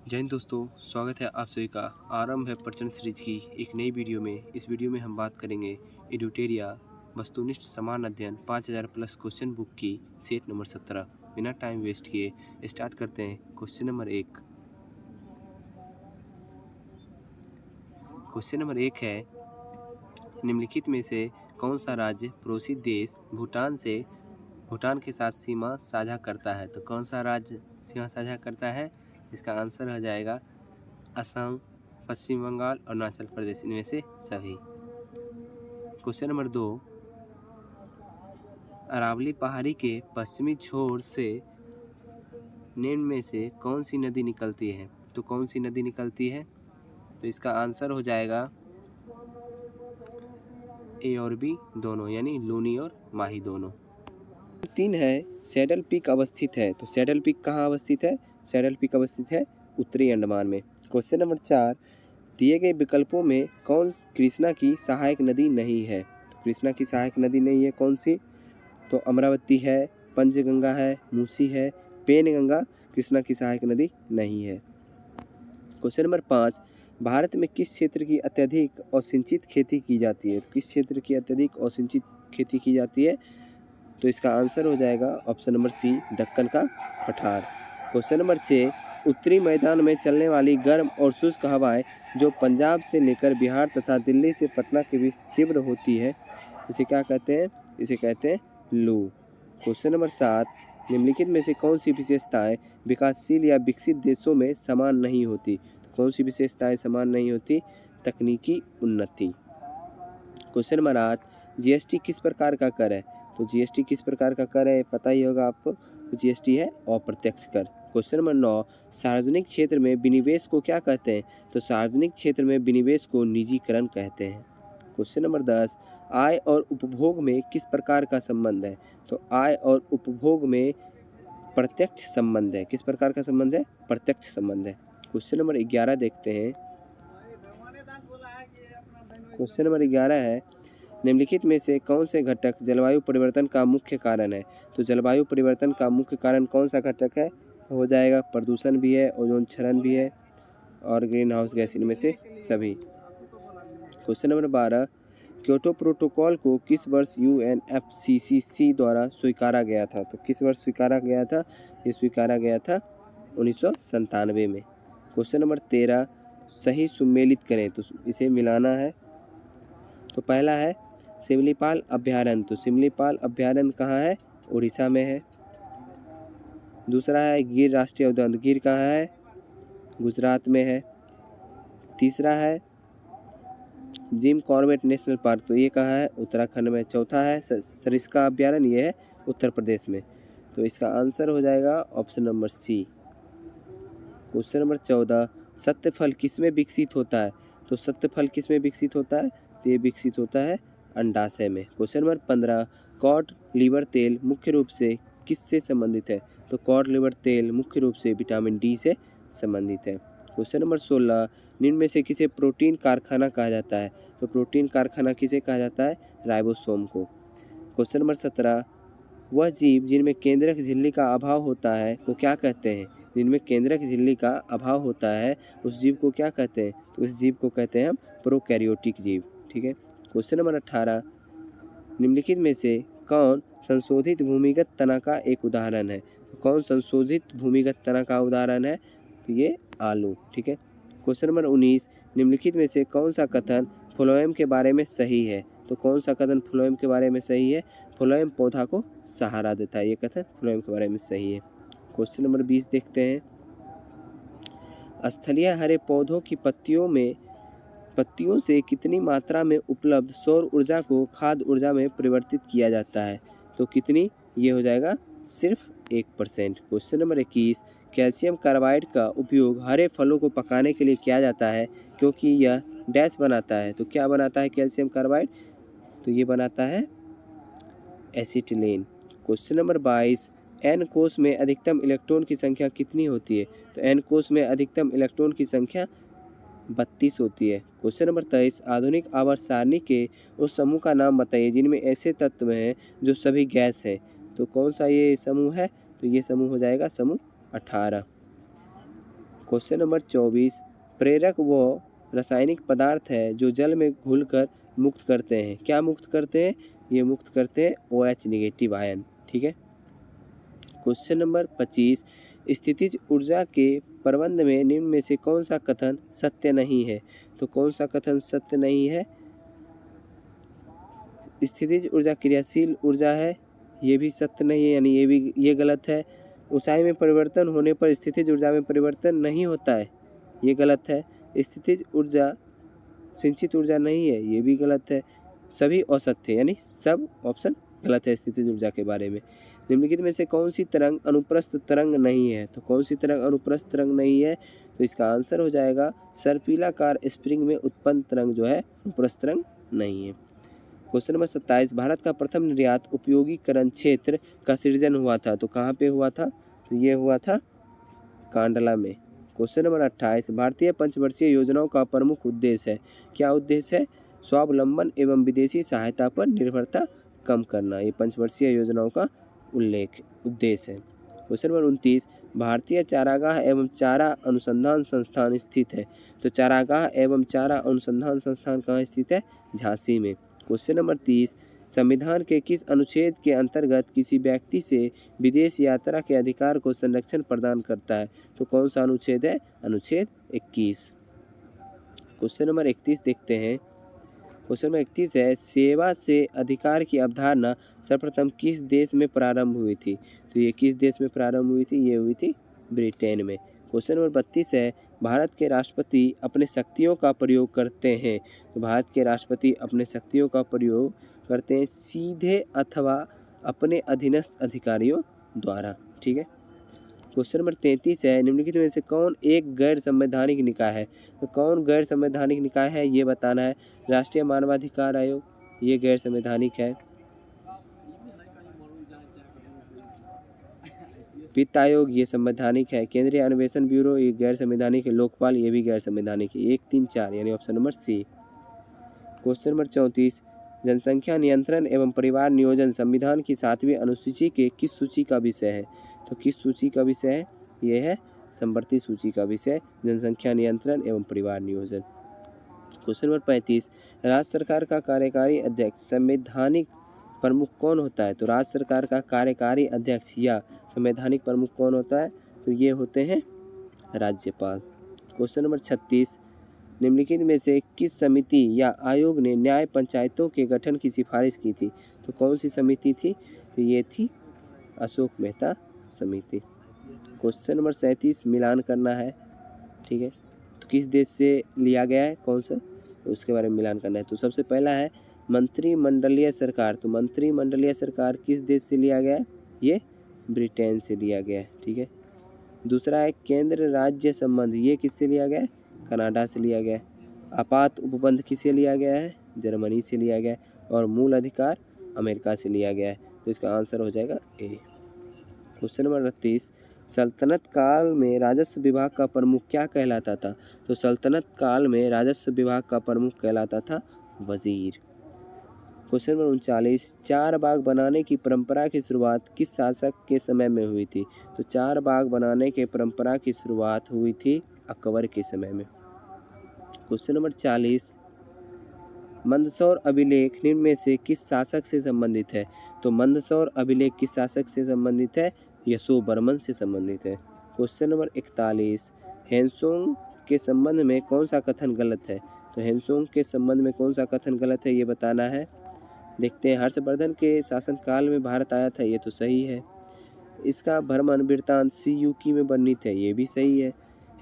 जय हिंद दोस्तों, स्वागत है आप सभी का। आरंभ है प्रचंड सीरीज की एक नई वीडियो में। इस वीडियो में हम बात करेंगे एडुटेरिया वस्तुनिष्ठ समान अध्ययन 5000 प्लस क्वेश्चन बुक की सेट नंबर 17। बिना टाइम वेस्ट किए स्टार्ट करते हैं। क्वेश्चन नंबर 1 है, निम्नलिखित में से कौन सा राज्य पड़ोसी देश भूटान के साथ सीमा साझा करता है? तो कौन सा राज्य सीमा साझा करता है? इसका आंसर हो जाएगा असम, पश्चिम बंगाल, अरुणाचल प्रदेश, इनमें से सभी। क्वेश्चन नंबर 2, अरावली पहाड़ी के पश्चिमी छोर से निम्न में से कौन सी नदी निकलती है? तो कौन सी नदी निकलती है? तो इसका आंसर हो जाएगा ए और बी दोनों, यानी लूनी और माही दोनों। 3 है, सैडल पीक अवस्थित है। तो सैडल पीक कहाँ अवस्थित है? सैडल पीक अवस्थित है उत्तरी अंडमान में। क्वेश्चन नंबर 4, दिए गए विकल्पों में कौन कृष्णा की सहायक नदी नहीं है? तो कृष्णा की सहायक नदी नहीं है कौन सी? तो अमरावती है, पंचगंगा है, मूसी है, पेनगंगा कृष्णा की सहायक नदी नहीं है। क्वेश्चन नंबर 5, भारत में किस क्षेत्र की अत्यधिक असिंचित खेती की जाती है? किस क्षेत्र की अत्यधिक असिंचित खेती की जाती है? तो इसका आंसर हो जाएगा ऑप्शन नंबर सी, दक्कन का पठार। क्वेश्चन नंबर 6, उत्तरी मैदान में चलने वाली गर्म और शुष्क हवाएं जो पंजाब से लेकर बिहार तथा दिल्ली से पटना के बीच तीव्र होती है, इसे क्या कहते हैं? इसे कहते हैं लू। क्वेश्चन नंबर 7, निम्नलिखित में से कौन सी विशेषताएं विकासशील या विकसित देशों में समान नहीं होती? तो कौन सी विशेषताएं समान नहीं होती? तकनीकी उन्नति। क्वेश्चन नंबर 8, जीएसटी किस प्रकार का कर है? तो जीएसटी किस प्रकार का कर है पता ही होगा आपको। तो जीएसटी है अप्रत्यक्ष कर। क्वेश्चन नंबर 9, सार्वजनिक क्षेत्र में विनिवेश को क्या कहते हैं? तो सार्वजनिक क्षेत्र में विनिवेश को निजीकरण कहते हैं। क्वेश्चन नंबर 10, आय और उपभोग में किस प्रकार का संबंध है? तो आय और उपभोग में प्रत्यक्ष संबंध है। किस प्रकार का संबंध है? प्रत्यक्ष संबंध है। क्वेश्चन नंबर 11 देखते हैं। क्वेश्चन नंबर 11 है, निम्नलिखित में से कौन से घटक जलवायु परिवर्तन का मुख्य कारण है? तो जलवायु परिवर्तन का मुख्य कारण कौन सा घटक है? हो जाएगा प्रदूषण भी है, ओजोन क्षरण भी है और ग्रीन हाउस गैस, इनमें से सभी। क्वेश्चन नंबर 12, क्योटो प्रोटोकॉल को किस वर्ष UNFCCC द्वारा स्वीकारा गया था? तो किस वर्ष स्वीकारा गया था? ये स्वीकारा गया था 1997 में। क्वेश्चन नंबर 13, सही सुमेलित करें। तो इसे मिलाना है। तो पहला है सिमलीपाल अभ्यारण्य। तो सिमलीपाल अभ्यारण्य कहाँ है? उड़ीसा में है। दूसरा है गिर राष्ट्रीय उद्यान। गिर कहाँ है? गुजरात में है। तीसरा है जिम कॉर्बेट नेशनल पार्क। तो ये कहाँ है? उत्तराखंड में। चौथा है सरिस्का अभ्यारण्य, ये है उत्तर प्रदेश में। तो इसका आंसर हो जाएगा option number C. Question number 14, सत्य फल किस में विकसित होता है? तो सत्य फल किस में विकसित होता है? तो ये विकसित होता है अंडाशय में। क्वेश्चन नंबर 15, कॉड लिवर तेल मुख्य रूप से किससे संबंधित है? तो कॉड लिवर तेल मुख्य रूप से विटामिन डी से संबंधित है। क्वेश्चन नंबर 16, निम्न में से किसे प्रोटीन कारखाना कहा जाता है? तो प्रोटीन कारखाना किसे कहा जाता है? राइबोसोम को। क्वेश्चन नंबर 17, वह जीव जिनमें केंद्रक झिल्ली का अभाव होता है वो क्या कहते हैं? जिनमें केंद्रक झिल्ली का अभाव होता है उस जीव को क्या कहते हैं? तो उस जीव को कहते हैं हम प्रोकैरियोटिक जीव। ठीक है। क्वेश्चन नंबर 18, निम्नलिखित में से कौन संशोधित भूमिगत तना का एक उदाहरण है? तो कौन संशोधित भूमिगत तना का उदाहरण है? तो ये आलू। ठीक है। क्वेश्चन नंबर 19, निम्नलिखित में से कौन सा कथन फ्लोएम के बारे में सही है? तो कौन सा कथन फ्लोएम के बारे में सही है? फ्लोएम पौधा को सहारा देता है, ये कथन फ्लोएम के बारे में सही है। क्वेश्चन नंबर 20 देखते हैं, स्थलीय हरे पौधों की पत्तियों से कितनी मात्रा में उपलब्ध सौर ऊर्जा को खाद्य ऊर्जा में परिवर्तित किया जाता है? तो कितनी? ये हो जाएगा सिर्फ 1%। क्वेश्चन नंबर 21, कैल्शियम कार्बाइड का उपयोग हरे फलों को पकाने के लिए किया जाता है क्योंकि यह डैश बनाता है। तो क्या बनाता है कैल्शियम कार्बाइड? तो ये बनाता है एसिटिलीन। क्वेश्चन नंबर 22, एन कोष में अधिकतम इलेक्ट्रॉन की संख्या कितनी होती है? तो एन कोष में अधिकतम इलेक्ट्रॉन की संख्या 32 होती है। क्वेश्चन नंबर 23, आधुनिक आवर्त सारणी के उस समूह का नाम बताइए जिनमें ऐसे तत्व हैं जो सभी गैस हैं। तो कौन सा ये समूह है? तो ये समूह हो जाएगा समूह 18। क्वेश्चन नंबर 24, प्रेरक वो रासायनिक पदार्थ है जो जल में घुलकर मुक्त करते हैं। क्या मुक्त करते हैं? ये मुक्त करते हैं OH निगेटिव आयन। ठीक है। क्वेश्चन नंबर 25, स्थितिज ऊर्जा के प्रबंध में निम्न में से कौन सा कथन सत्य नहीं है? तो कौन सा कथन सत्य नहीं है? स्थितिज ऊर्जा क्रियाशील ऊर्जा है, ये भी सत्य नहीं है, यानी ये गलत है। ऊंचाई में परिवर्तन होने पर स्थितिज ऊर्जा में परिवर्तन नहीं होता है, ये गलत है। स्थितिज ऊर्जा संचित ऊर्जा नहीं है, ये भी गलत है। सभी असत्य है, यानी सब ऑप्शन गलत है स्थितिज ऊर्जा के बारे में। निम्नलिखित में से कौन सी तरंग अनुप्रस्थ तरंग नहीं है? तो कौन सी तरंग अनुप्रस्थ तरंग नहीं है? तो इसका आंसर हो जाएगा सर्पिलाकार स्प्रिंग में उत्पन्न तरंग जो है अनुप्रस्थ तरंग नहीं है। क्वेश्चन नंबर 27, भारत का प्रथम निर्यात उपयोगीकरण क्षेत्र का सृजन हुआ था। तो कहाँ पे हुआ था? तो ये हुआ था कांडला में। क्वेश्चन नंबर 28, भारतीय पंचवर्षीय योजनाओं का प्रमुख उद्देश्य है। क्या उद्देश्य है? स्वावलंबन एवं विदेशी सहायता पर निर्भरता कम करना, ये पंचवर्षीय योजनाओं का उद्देश्य है। क्वेश्चन नंबर 29, भारतीय चारागाह एवं चारा अनुसंधान संस्थान स्थित है। तो चारागाह एवं चारा अनुसंधान संस्थान कहाँ स्थित है? झांसी में। क्वेश्चन नंबर 30, संविधान के किस अनुच्छेद के अंतर्गत किसी व्यक्ति से विदेश यात्रा के अधिकार को संरक्षण प्रदान करता है? तो कौन सा अनुच्छेद है? अनुच्छेद 21। क्वेश्चन नंबर 31 देखते हैं। क्वेश्चन नंबर 31 है, सेवा से अधिकार की अवधारणा सर्वप्रथम किस देश में प्रारंभ हुई थी? तो ये किस देश में प्रारंभ हुई थी? ये हुई थी ब्रिटेन में। क्वेश्चन नंबर 32 है, भारत के राष्ट्रपति अपने शक्तियों का प्रयोग करते हैं। तो भारत के राष्ट्रपति अपने शक्तियों का प्रयोग करते हैं सीधे अथवा अपने अधीनस्थ अधिकारियों द्वारा। ठीक है। क्वेश्चन नंबर 33 है, निम्नलिखित में से कौन एक गैर संवैधानिक निकाय है? तो कौन गैर संवैधानिक निकाय है ये बताना है। राष्ट्रीय मानवाधिकार आयोग, ये गैर संवैधानिक है। वित्त आयोग, ये संवैधानिक है। केंद्रीय अन्वेषण ब्यूरो, ये गैर संवैधानिक है। लोकपाल, ये भी गैर संवैधानिक है। 1, 3, 4 यानी option number C. Question number 34, जनसंख्या नियंत्रण एवं परिवार नियोजन संविधान की 7वीं अनुसूची के किस सूची का विषय है? तो किस सूची का विषय है? ये है संवर्ती सूची का विषय, जनसंख्या नियंत्रण एवं परिवार नियोजन। क्वेश्चन नंबर 35, राज्य सरकार का कार्यकारी अध्यक्ष संवैधानिक प्रमुख कौन होता है? तो राज्य सरकार का कार्यकारी अध्यक्ष या संवैधानिक प्रमुख कौन होता है? तो ये होते हैं राज्यपाल। क्वेश्चन नंबर 36, निम्नलिखित में से किस समिति या आयोग ने न्याय पंचायतों के गठन की सिफारिश की थी? तो कौन सी समिति थी? तो ये थी अशोक मेहता समिति। क्वेश्चन नंबर 37, मिलान करना है। ठीक है। तो किस देश से लिया गया है, कौन सा, तो उसके बारे में मिलान करना है। तो सबसे पहला है मंत्रिमंडलीय सरकार। तो मंत्रिमंडलीय सरकार किस देश से लिया गया है? ये ब्रिटेन से लिया गया है। ठीक है। दूसरा है केंद्र राज्य संबंध, ये किससे लिया गया है? कनाडा से लिया गया है। आपात उपबंध किससे लिया गया है? जर्मनी से लिया गया है। और मूल अधिकार अमेरिका से लिया गया है। तो इसका आंसर हो जाएगा ए। क्वेश्चन नंबर 38, सल्तनत काल में राजस्व विभाग का प्रमुख क्या कहलाता था? तो सल्तनत काल में राजस्व विभाग का प्रमुख कहलाता था वजीर। क्वेश्चन नंबर 39, चार बाग बनाने की परंपरा की शुरुआत किस शासक के समय में हुई थी? तो चार बाग बनाने के परंपरा की शुरुआत हुई थी अकबर के समय में। क्वेश्चन नंबर 40, मंदसौर अभिलेख निम्न में से किस शासक से संबंधित है? तो मंदसौर अभिलेख किस शासक से संबंधित है? यशोवर्मन से संबंधित है। क्वेश्चन नंबर 41, हेनसोंग के संबंध में कौन सा कथन गलत है? तो हेनसोंग के संबंध में कौन सा कथन गलत है ये बताना है। देखते हैं, हर्षवर्धन के शासनकाल में भारत आया था, ये तो सही है। इसका भ्रमण वृत्तांत सियुकी में वर्णित है, ये भी सही है।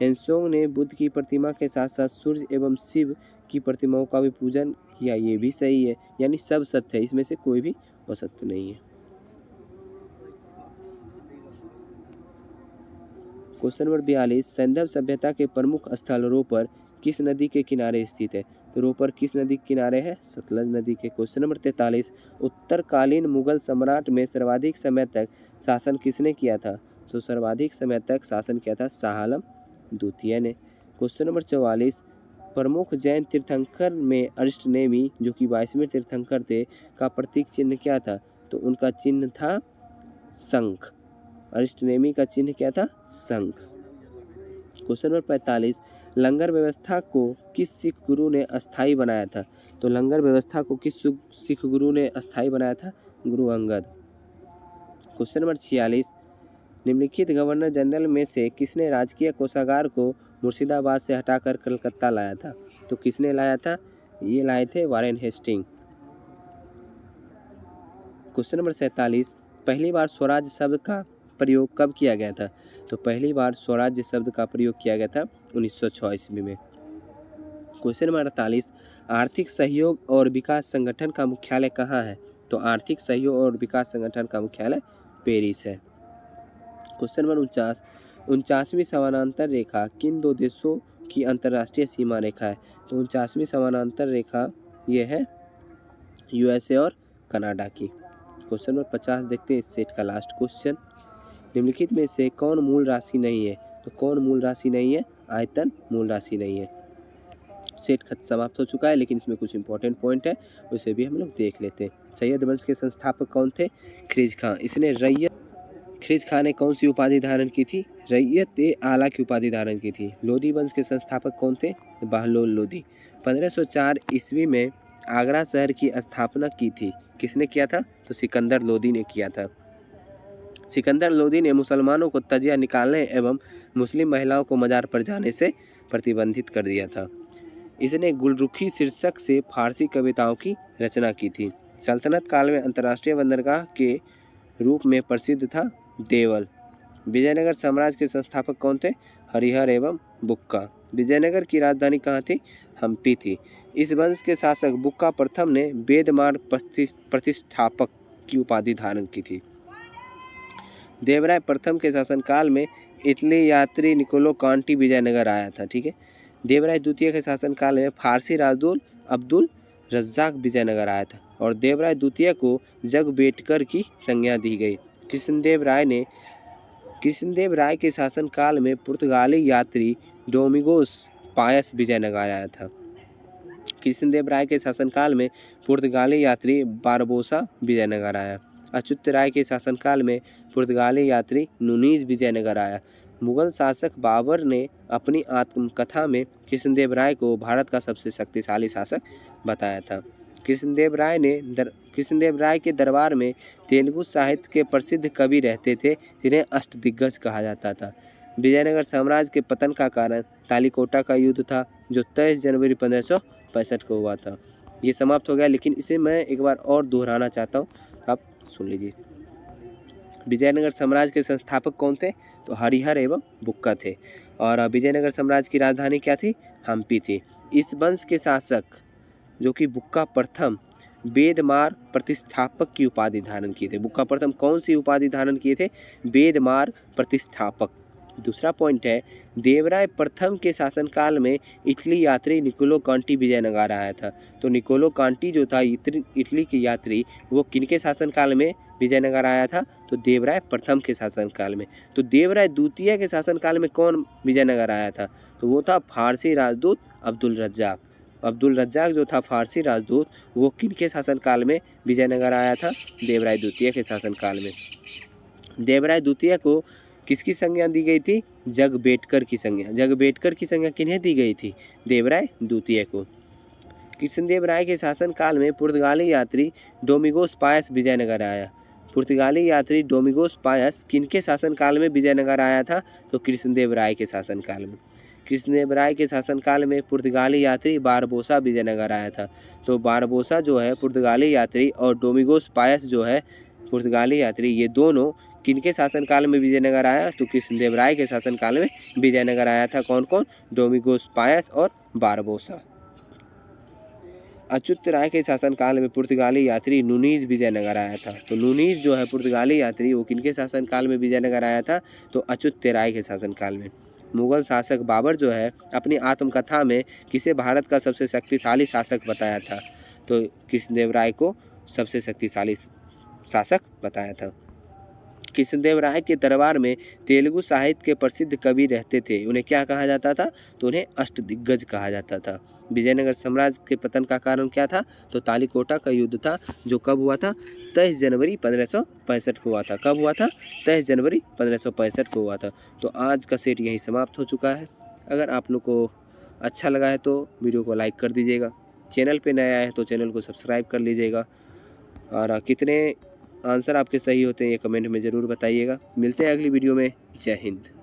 हेनसोंग ने बुद्ध की प्रतिमा के साथ साथ सूर्य एवं शिव की प्रतिमाओं का भी पूजन किया, ये भी सही है। यानी सब सत्य है, इसमें से कोई भी असत्य नहीं है। क्वेश्चन नंबर 42, सैंधव सभ्यता के प्रमुख स्थल रोपर किस नदी के किनारे स्थित है? तो रोपर किस नदी के किनारे है? सतलज नदी के। क्वेश्चन नंबर 43, उत्तरकालीन मुगल सम्राट में सर्वाधिक समय तक शासन किसने किया था? तो सर्वाधिक समय तक शासन किया था शाह आलम द्वितीय ने। क्वेश्चन नंबर 44, प्रमुख जैन तीर्थंकर में अरिष्टनेमी जो कि 22वें तीर्थंकर थे का प्रतीक चिन्ह क्या था? तो उनका चिन्ह था शंख। अरिष्टनेमी का चिन्ह क्या था? शंख। क्वेश्चन नंबर 45, लंगर व्यवस्था को किस सिख गुरु ने अस्थायी बनाया था? तो लंगर व्यवस्था को किस सिख गुरु ने अस्थायी बनाया था? गुरु अंगद। क्वेश्चन नंबर 46, निम्नलिखित गवर्नर जनरल में से किसने राजकीय कोषागार को मुर्शिदाबाद से हटाकर कलकत्ता लाया था? तो किसने लाया था? ये लाए थे वारेन हेस्टिंग। क्वेश्चन नंबर 47, पहली बार स्वराज शब्द का प्रयोग कब किया गया था? तो पहली बार स्वराज्य शब्द का प्रयोग किया गया था 1906 ईस्वी में। क्वेश्चन नंबर 48, आर्थिक सहयोग और विकास संगठन का मुख्यालय कहाँ है? तो आर्थिक सहयोग और विकास संगठन का मुख्यालय पेरिस है। क्वेश्चन नंबर 49, 49वीं समानांतर रेखा किन दो देशों की अंतर्राष्ट्रीय सीमा रेखा है? तो 49वीं समानांतर रेखा ये है यूएसए और कनाडा की। क्वेश्चन नंबर 50 देखते हैं इस सेट का लास्ट क्वेश्चन, निम्नलिखित में से कौन मूल राशि नहीं है? तो कौन मूल राशि नहीं है? आयतन मूल राशि नहीं है। सेट समाप्त हो चुका है, लेकिन इसमें कुछ इंपॉर्टेंट पॉइंट है, उसे भी हम लोग देख लेते हैं। सैयद वंश के संस्थापक कौन थे? ख़िज़्र खां। इसने ख़िज़्र खां ने कौन सी उपाधि धारण की थी? रैयत-ए-आला की उपाधि धारण की थी। लोधी वंश के संस्थापक कौन थे? बहलोल लोधी। 1504 ईस्वी में आगरा शहर की स्थापना की थी, किसने किया था? तो सिकंदर लोधी ने किया था। सिकंदर लोधी ने मुसलमानों को तजिया निकालने एवं मुस्लिम महिलाओं को मज़ार पर जाने से प्रतिबंधित कर दिया था। इसने गुलरुखी शीर्षक से फारसी कविताओं की रचना की थी। सल्तनत काल में अंतर्राष्ट्रीय बंदरगाह के रूप में प्रसिद्ध था देवल। विजयनगर साम्राज्य के संस्थापक कौन थे? हरिहर एवं बुक्का। विजयनगर की राजधानी कहाँ थी? हम्पी थी। इस वंश के शासक बुक्का प्रथम ने वेदमार्ग प्रतिष्ठापक की उपाधि धारण की थी। देवराय प्रथम के शासनकाल में इटली यात्री निकोलो कांटी विजयनगर आया था। ठीक है। देवराय द्वितीय के शासनकाल में फारसी राजदूत अब्दुल रज्जाक विजयनगर आया था और देवराय द्वितीय को जगबेटकर की संज्ञा दी गई। कृष्णदेव राय के शासनकाल में पुर्तगाली यात्री डोमिगोस पायस विजयनगर आया था। कृष्णदेव राय के शासनकाल में पुर्तगाली यात्री बारबोसा विजयनगर आया। अच्युत राय के शासनकाल में पुर्तगाली यात्री नुनीज विजयनगर आया। मुगल शासक बाबर ने अपनी आत्मकथा में कृष्णदेव राय को भारत का सबसे शक्तिशाली शासक बताया था। कृष्णदेव राय के दरबार में तेलुगु साहित्य के प्रसिद्ध कवि रहते थे, जिन्हें अष्टदिग्गज कहा जाता था। विजयनगर साम्राज्य के पतन का कारण तालीकोटा का युद्ध था, जो 23 जनवरी 1565 को हुआ था। ये समाप्त हो गया, लेकिन इसे मैं एक बार और दोहराना चाहता हूँ, आप सुन लीजिए। विजयनगर साम्राज्य के संस्थापक कौन थे? तो हरिहर एवं बुक्का थे। और विजयनगर साम्राज्य की राजधानी क्या थी? हम्पी थी। इस वंश के शासक जो कि बुक्का प्रथम वेदमार्ग प्रतिष्ठापक की उपाधि धारण किए थे। बुक्का प्रथम कौन सी उपाधि धारण किए थे? वेदमार्ग प्रतिष्ठापक। दूसरा पॉइंट है, देवराय प्रथम के शासनकाल में इटली यात्री निकोलो कांटी विजयनगर आया था। तो निकोलो कांटी जो था इटली की यात्री, वो किनके शासनकाल में विजयनगर आया था? तो देवराय प्रथम के शासनकाल में। तो देवराय द्वितीय के शासनकाल में कौन विजयनगर आया था? तो वो था फारसी राजदूत अब्दुल रज्जाक। अब्दुल रज्जाक जो था फारसी राजदूत, वो किनके शासनकाल में विजयनगर आया था? देवराय द्वितीय के शासनकाल में। देवराय द्वितीय को किसकी संज्ञा दी गई थी? जगबेटकर की संज्ञा। जगबेटकर की संज्ञा किन्हें दी गई थी? देवराय द्वितीय को। कृष्णदेव राय के शासनकाल में पुर्तगाली यात्री डोमिगोस पायस विजयनगर आया। पुर्तगाली यात्री डोमिगोस पायस किनके शासनकाल में विजयनगर आया था? तो कृष्णदेव राय के शासनकाल में। कृष्णदेव राय के शासनकाल में पुर्तगाली यात्री बारबोसा विजयनगर आया था। तो बारबोसा जो है पुर्तगाली यात्री और डोमिगोस पायस जो है पुर्तगाली यात्री, ये दोनों किनके शासनकाल में विजयनगर आया? तो कृष्णदेव राय के शासनकाल में विजयनगर आया था। कौन कौन? डोमिगोस पायस और बारबोसा। अच्युत राय के शासनकाल में पुर्तगाली यात्री नुनीज विजयनगर आया था। तो नुनीज जो है पुर्तगाली यात्री, वो किनके शासनकाल में विजयनगर आया था? तो अच्युत राय के शासनकाल में। मुगल शासक बाबर जो है अपनी आत्मकथा में किसे भारत का सबसे शक्तिशाली शासक बताया था? तो कृष्णदेव राय को सबसे शक्तिशाली शासक बताया था। कृष्णदेवराय के दरबार में तेलुगु साहित्य के प्रसिद्ध कवि रहते थे। उन्हें क्या कहा जाता था? तो उन्हें अष्टदिग्गज कहा जाता था। विजयनगर साम्राज्य के पतन का कारण क्या था? तो तालिकोटा का युद्ध था, जो कब हुआ था? 23 जनवरी 1565 को हुआ था। कब हुआ था? 23 जनवरी 1565 को हुआ था। तो आज का सेट यहीं समाप्त हो चुका है। अगर आप लोग को अच्छा लगा है तो वीडियो को लाइक कर दीजिएगा। चैनल पे नया है तो चैनल को सब्सक्राइब कर लीजिएगा। और कितने आंसर आपके सही होते हैं ये कमेंट में ज़रूर बताइएगा। मिलते हैं अगली वीडियो में। जय हिंद।